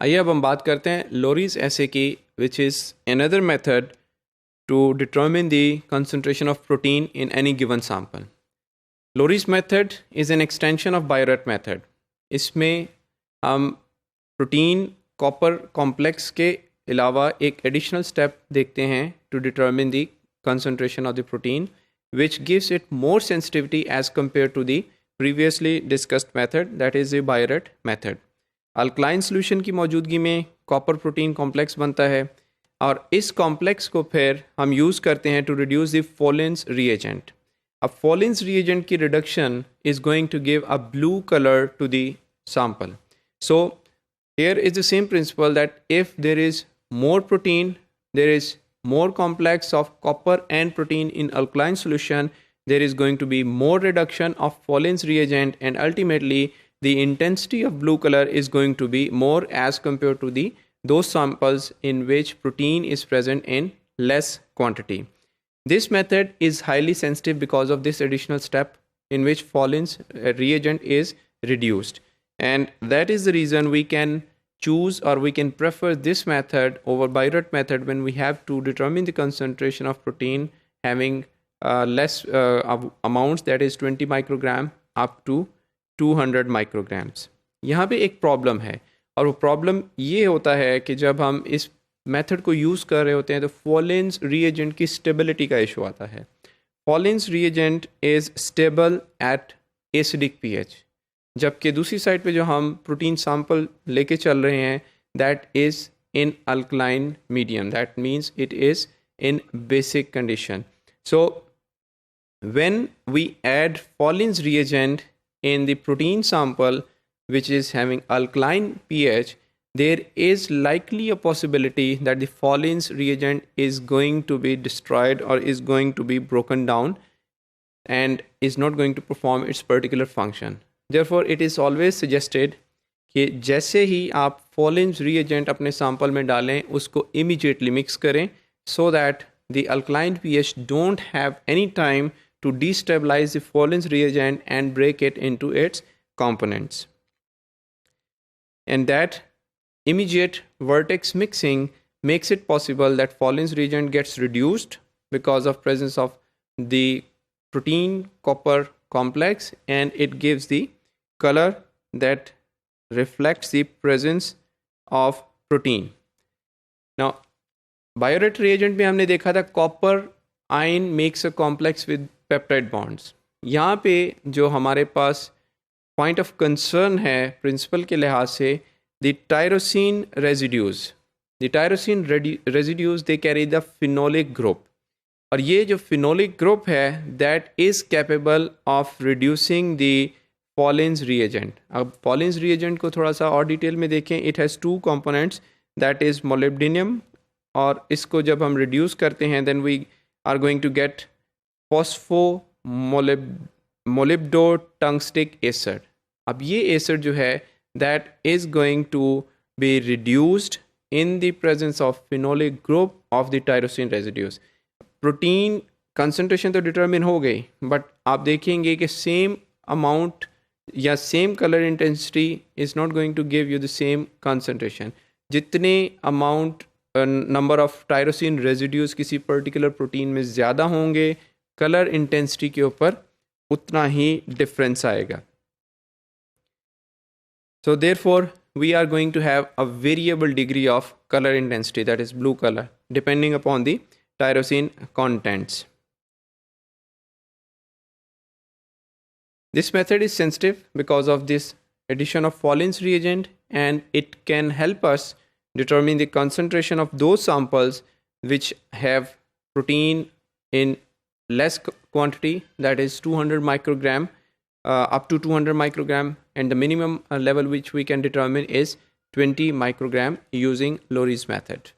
आइए अब हम बात करते हैं लोरीज एसे की, which is another method to determine the concentration of protein in any given sample. Lorry's method is an extension of Biuret method. इसमें हम प्रोटीन कॉपर कॉम्प्लेक्स के अलावा एक एडिशनल स्टेप देखते हैं to determine the concentration of the protein, which gives it more sensitivity as compared to the previously discussed method, that is the Biuret method. Alkaline solution की मौजूदगी में copper protein complex बनता है और इस complex को फिर हम यूज़ करते हैं to reduce the Folin's reagent. अब फोलेंस रिएजेंट की reduction is going to give a blue colour to the sample. So here is the same principle that if there is more protein, there is more complex of copper and protein in alkaline solution, there is going to be more reduction of Follins reagent, and ultimately the intensity of blue color is going to be more as compared to the those samples in which protein is present in less quantity. This method is highly sensitive because of this additional step in which Follins reagent is reduced, and that is the reason we can choose or we can prefer this method over Biuret method when we have to determine the concentration of protein having less amounts, that is 20 microgram up to 200 micrograms. यहाँ पे एक problem है और वो problem ये होता है कि जब हम इस मेथड को यूज़ कर रहे होते हैं तो Follins reagent की स्टेबिलिटी का इशू आता है. Follins reagent is stable at acidic pH, जबकि दूसरी साइड पे जो हम प्रोटीन सैंपल लेके चल रहे हैं that is in alkaline medium, that means it is in basic condition. So when we add Follins reagent in the protein sample which is having alkaline pH, there is likely a possibility that the Follins reagent is going to be destroyed or is going to be broken down and is not going to perform its particular function. Therefore, it is always suggested कि जैसे ही आप Follins reagent अपने sample में डालें उसको immediately mix करें so that the alkaline pH don't have any time to destabilize the Follins reagent and break it into its components. And that immediate vertex mixing makes it possible that Follins reagent gets reduced because of presence of the protein copper complex, and it gives the color that reflects the presence of protein. Now, Biuret reagent में हमने देखा था copper ion makes a complex with peptide bonds. यहाँ पे जो हमारे पास point of concern है principle के लिहाज से the tyrosine residues. The tyrosine residues they carry the phenolic group. और ये जो phenolic group है that is capable of reducing the Follins reagent. अब Follins reagent को थोड़ा सा और डिटेल में देखें. It has two components, that is molybdenum, और इसको जब हम reduce करते हैं then we are going to get phosphomolybdotungstic acid. अब ये acid जो है that is going to be reduced in the presence of phenolic group of the tyrosine residues. Protein concentration तो डिटरमिन हो गई, बट आप देखेंगे कि सेम अमाउंट या same colour intensity is not going to give you the same concentration. जितने amount number of tyrosine residues किसी particular protein में ज़्यादा होंगे, कलर इंटेंसिटी के ऊपर उतना ही डिफरेंस आएगा. So therefore, we are going to have a variable degree of color intensity, that is blue color, depending upon the tyrosine contents. This method is sensitive because of this addition of Follins reagent, and it can help us determine the concentration of those samples which have protein in less quantity, that is 200 microgram up to 200 microgram, and the minimum level which we can determine is 20 microgram using Lorry's method.